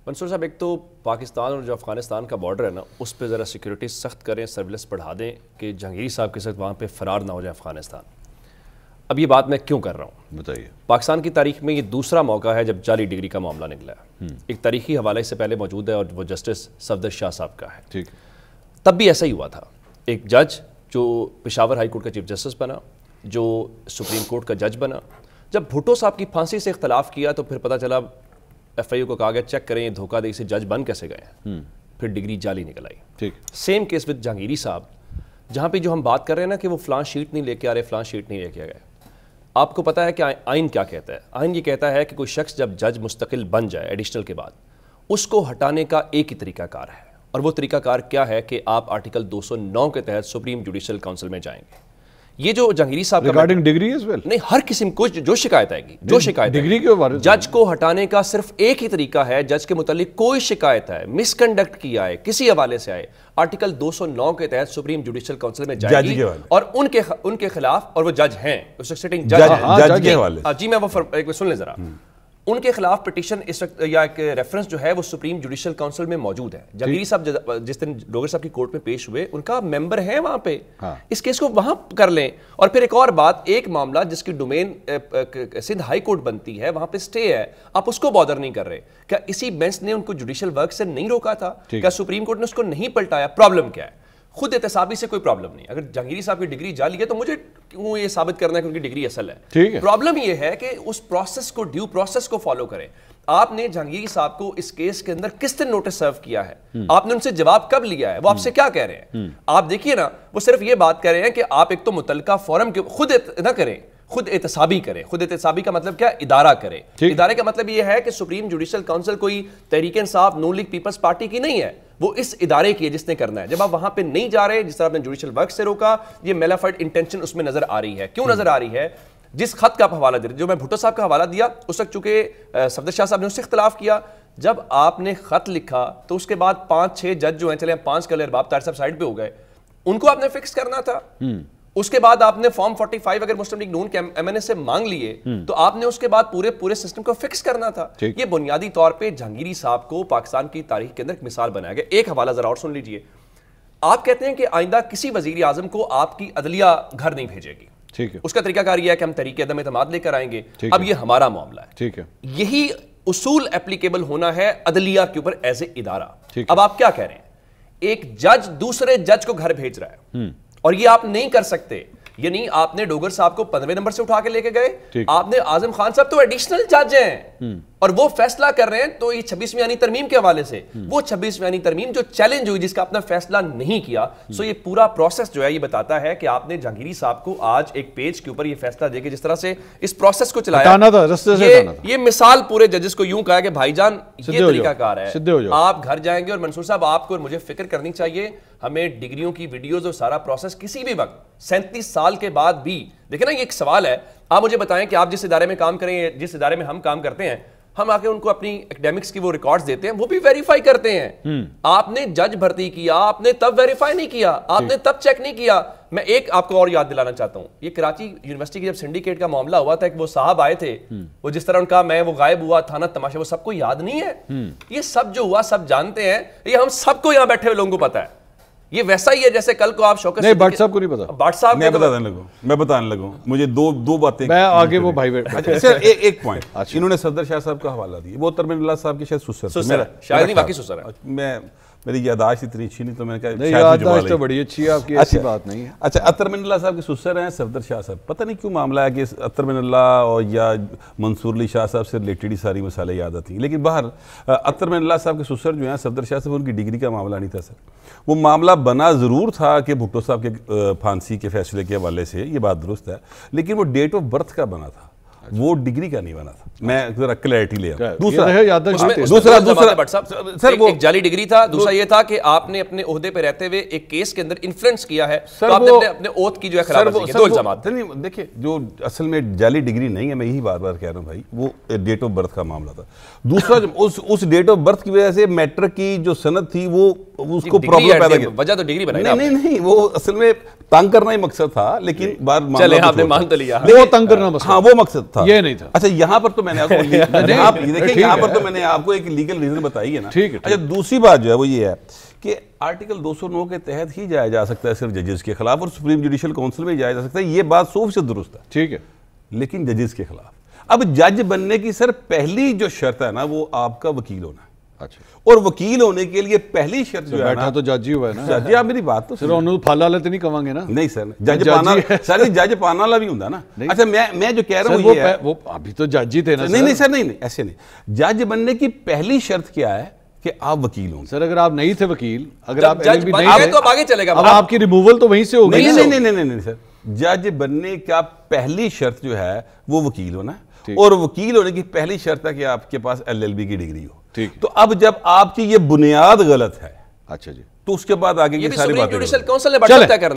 منصور صاحب، ایک تو پاکستان اور جو افغانستان کا بارڈر ہے نا، اس پہ ذرا سیکیورٹی سخت کریں، سرویلنس بڑھا دیں کہ جہانگیری صاحب کے ساتھ وہاں پہ فرار نہ ہو جائے افغانستان. اب یہ بات میں کیوں کر رہا ہوں؟ بتائیے. پاکستان کی تاریخ میں یہ دوسرا موقع ہے جب جعلی ڈگری کا معاملہ نکلا ہے. ایک تاریخی حوالے سے پہلے موجود ہے اور وہ جسٹس صفدر شاہ صاحب کا ہے. ٹھیک. تب بھی ایسا ہی ہوا تھا. ایک جج جو پشاور ہائی کورٹ کا چیف جسٹس بنا، جو سپریم کورٹ کا جج بنا، جب بھٹو صاحب کی پھانسی سے اختلاف کیا تو پھر پتہ چلا ایف آئی او کو کہا گیا چیک کریں یہ دھوکہ دہی سے جج بن کیسے گئے ہیں. پھر ڈگری جعلی نکل آئی. ٹھیک. سیم کیس وتھ جہانگیری صاحب، جہاں پہ جو ہم بات کر رہے ہیں نا کہ وہ فلاں شیٹ نہیں لے کے آ رہے، فلاں شیٹ نہیں لے کے آ گئے. آپ کو پتہ ہے کہ آئین کیا کہتا ہے؟ آئین یہ کہتا ہے کہ کوئی شخص جب جج مستقل بن جائے ایڈیشنل کے بعد، اس کو ہٹانے کا ایک ہی طریقہ کار ہے، اور وہ طریقہ کار کیا ہے کہ آپ آرٹیکل 209 کے تحت سپریم جوڈیشل کونسل میں جائیں گے. یہ جو جہانگیری صاحب ریگارڈنگ ڈگری ایز ویل نہیں، ہر قسم کو جو شکایت آئے گی، جو شکایت ڈگری کے بارے جج کو ہٹانے کا صرف ایک ہی طریقہ ہے. جج کے متعلق کوئی شکایت ہے، مس کنڈکٹ کیا ہے، کسی حوالے سے آئے، آرٹیکل 209 کے تحت سپریم جوڈیشل کونسل میں جائے گی اور ان کے خلاف، اور وہ جج ہیں، سٹنگ جج ہیں. جی میں وہ سن لیں ذرا. ان کے خلاف پٹیشن اس وقت یا ایک ریفرنس جو ہے وہ سپریم جوڈیشل کونسل میں موجود ہے. جہانگیری صاحب جس دن ڈوگر صاحب کی کورٹ میں پیش ہوئے، ان کا ممبر ہے وہاں پہ. اس کیس کو وہاں کر لیں. اور پھر ایک اور بات، ایک معاملہ جس کی ڈومین سندھ ہائی کورٹ بنتی ہے، وہاں پہ سٹے ہے، آپ اس کو بادر نہیں کر رہے. کیا اسی بینچ نے ان کو جوڈیشل ورک سے نہیں روکا تھا؟ کیا سپریم کورٹ نے اس کو نہیں پلٹایا؟ پرابلم کیا ہے؟ خود احتسابی سے کوئی پرابلم نہیں. اگر جہانگیری صاحب کی ڈگری جعلی ہے تو مجھے کیوں یہ ثابت کرنا ہے کہ ان کی ڈگری اصل ہے؟ پرابلم یہ ہے کہ اس پروسیس کو، ڈیو پروسیس کو فالو کریں. آپ نے جہانگیری صاحب کو اس کیس کے اندر کس دن نوٹس سرو کیا ہے؟ آپ نے ان سے جواب کب لیا ہے؟ وہ آپ سے کیا کہہ رہے ہیں؟ آپ دیکھیے نا، وہ صرف یہ بات کہہ رہے ہیں کہ آپ ایک تو متعلقہ فورم کے خود نہ کریں، خود احتسابی کریں. خود احتسابی کا مطلب کیا؟ ادارہ کریں. ادارے کا مطلب یہ ہے کہ سپریم جوڈیشل کونسل کوئی تحریک انصاف، نون لیگ پیپلز پارٹی کی نہیں ہے، وہ اس ادارے کی ہے جس نے کرنا ہے. جب آپ وہاں پہ نہیں جا رہے، جس طرح آپ نے جوڈیشل ورک سے روکا، یہ میلافائڈ انٹینشن اس میں نظر آ رہی ہے. کیوں نظر آ رہی ہے؟ جس خط کا آپ حوالہ دے رہے، جو میں بھٹو صاحب کا حوالہ دیا، اس وقت چونکہ صفدر شاہ صاحب نے اس سے اختلاف کیا. جب آپ نے خط لکھا تو اس کے بعد 5-6 جج جو ہیں، چلے 5 کلر باب طاہر صاحب سائڈ پہ ہو گئے، ان کو آپ نے فکس کرنا تھا. اس کے بعد آپ نے فارم 45 اگر مسلم لیگ نون کے ایم این اے سے مانگ لیے تو آپ نے اس کے بعد پورے سسٹم کو فکس کرنا تھا. یہ بنیادی طور پہ جہانگیری صاحب کو پاکستان کی تاریخ کے اندر ایک مثال بنایا گیا. ایک حوالہ ذرا اور سن لیجئے. آپ کہتے ہیں کہ آئندہ کسی وزیر اعظم کو آپ کی عدلیہ گھر نہیں بھیجے گی. اس کا طریقہ کار یہ ہے کہ ہم تحریک عدم اعتماد لے کر آئیں گے. اب یہ ہمارا معاملہ ہے. یہی اصول اپلیکیبل ہونا ہے عدلیہ کے اوپر ایز اے ادارہ. اب آپ کیا کہہ رہے ہیں؟ ایک جج دوسرے جج کو گھر بھیج رہا ہے اور یہ آپ نہیں کر سکتے. یعنی آپ نے ڈوگر صاحب کو 15ویں نمبر سے اٹھا کے لے کے گئے، آپ نے اعظم خان صاحب تو ایڈیشنل جج ہیں اور وہ فیصلہ کر رہے ہیں. تو یہ 26ویں آئینی ترمیم کے حوالے سے، وہ 26ویں آئینی ترمیم جو چیلنج ہوئی، جس کا اپنا فیصلہ نہیں کیا، سو یہ پورا پروسیس جو ہے یہ بتاتا ہے کہ آپ نے جہانگیری صاحب کو آج ایک پیج کے اوپر یہ فیصلہ دے کے جس طرح سے اس پروسیس کو چلایا، یہ مثال پورے ججز کو یوں کہا کہ بھائی جان یہ طریقہ کار ہے. آپ گھر جائیں گے اور منصور صاحب آپ کو اور مجھے فکر کرنی چاہیے، ہمیں ڈگریوں کی ویڈیوز اور سارا پروسیس کسی بھی وقت 37 سال کے بعد بھی دیکھیں نا. یہ ایک سوال ہے، آپ مجھے بتائیں کہ آپ جس ادارے میں کام کریں، جس ادارے میں ہم کام کرتے ہیں، ہم آ کے ان کو اپنی اکیڈیمکس کی وہ ریکارڈز دیتے ہیں، وہ بھی ویریفائی کرتے ہیں. آپ نے جج بھرتی کیا، آپ نے تب ویریفائی نہیں کیا، آپ نے تب چیک نہیں کیا. میں ایک آپ کو اور یاد دلانا چاہتا ہوں، یہ کراچی یونیورسٹی کی جب سنڈیکیٹ کا معاملہ ہوا تھا، ایک وہ صاحب آئے تھے، وہ جس طرح ان کا میں وہ غائب ہوا تھا نا تماشا، وہ سب کو یاد نہیں ہے؟ یہ سب جو ہوا سب جانتے ہیں، یہ ہم سب کو یہاں بیٹھے ہوئے لوگوں کو پتا ہے. یہ ویسا ہی ہے جیسے کل کو آپ شوکت نہیں بٹ صاحب کو نہیں پتا. بٹ صاحب میں بتانے لگوں مجھے دو باتیں. میں آگے وہ بھائی ایک پوائنٹ انہوں نے صفدر شاہ صاحب کا حوالہ دیا، وہ ترمین اللہ صاحب کے شاید سسر شاید نہیں، واقعی سسر ہے. میری یاداشت اتنی اچھی نہیں تو میں نے کہا یاداشت تو بڑی اچھی ہے آپ کی، ایسی بات نہیں ہے. اچھا، اطہر اللہ صاحب کے سسر ہیں صفدر شاہ صاحب. پتہ نہیں کیوں معاملہ ہے کہ اطہر اللہ اور یا منصور علی شاہ صاحب سے ریلیٹڈ ہی ساری مسائلیں یاد آتی ہیں. لیکن باہر اطہر اللہ صاحب کے سسر جو ہیں صفدر شاہ صاحب، ان کی ڈگری کا معاملہ نہیں تھا سر. وہ معاملہ بنا ضرور تھا کہ بھٹو صاحب کے پھانسی کے فیصلے کے حوالے سے، یہ بات درست ہے، لیکن وہ ڈیٹ آف برتھ کا بنا تھا، وہ ڈگری کا نہیں بنا تھا. میں ذرا کلیئرٹی لے آؤں. سر وہ ایک جعلی ڈگری تھا. دوسرا یہ تھا کہ آپ نے اپنے عہدے پہ رہتے ہوئے ایک کیس کے اندر انفلوئنس کیا ہے، تو آپ نے اپنے اوتھ کی جو ہے خلاف ورزی کی. دو الزامات. دیکھیں جو اصل میں جعلی ڈگری نہیں ہے، میں یہی بار بار کہہ رہا ہوں بھائی، وہ ڈیٹ آف برتھ کا معاملہ تھا. دوسرا اس ڈیٹ آف برتھ کی وجہ سے میٹرک کی جو سند تھی وہ اس کو پرابلم پیدا کی وجہ تو ڈگری بنائی. نہیں وہ اصل میں تنگ کرنا ہی مقصد تھا, لیکن چلے آپ نے مان تو لیا, وہ تنگ کرنا مسئلہ, ہاں وہ مقصد تھا, یہ نہیں تھا. اچھا یہاں پر تو میں نے آپ کو دیکھیں یہاں پر تو میں نے آپ کو ایک لیگل ریزن بتائی ہے نا. اچھا دوسری بات جو ہے وہ یہ ہے کہ آرٹیکل 209 کے تحت ہی جایا جا سکتا ہے صرف ججز کے خلاف, اور سپریم جوڈیشل کونسل میں جایا جا سکتا ہے, یہ بات 100% درست ہے, ٹھیک ہے, لیکن ججز کے خلاف. اب جج بننے کی سر پہلی جو شرط ہے نا وہ آپ کا وکیل ہونا ہے. اچھا, اور وکیل ہونے کے لیے پہلی شرط جو ہے بیٹھا تو جج ہی ہوا ہے نا. جج آپ میری بات تو سر انہوں پھالا والے تو نہیں کہاں گے نا. نہیں سر, جج پانا والا بھی ہوندا نا. اچھا میں جو کہہ رہا ہوں یہ ہے, وہ ابھی تو جج ہی تھے نا. نہیں سر, نہیں ایسے نہیں. جج بننے کی پہلی شرط کیا ہے کہ آپ وکیل ہوں. سر اگر آپ نہیں تھے وکیل, اگر آپ جج نہیں تھے تو اب آگے چلے گا, اب آپ کی ریموول تو وہیں سے ہوگی. نہیں سر, جج بننے کا پہلی شرط جو ہے وہ وکیل ہونا ہے, اور وکیل ہونے کی پہلی شرط ہے کہ آپ کے پاس LLB کی ڈگری ہو. تو اب جب آپ کی یہ بنیاد غلط ہے, اچھا جی, تو اس کے بعد آگے کی ساری باتیں جوڈیشل کونسل نے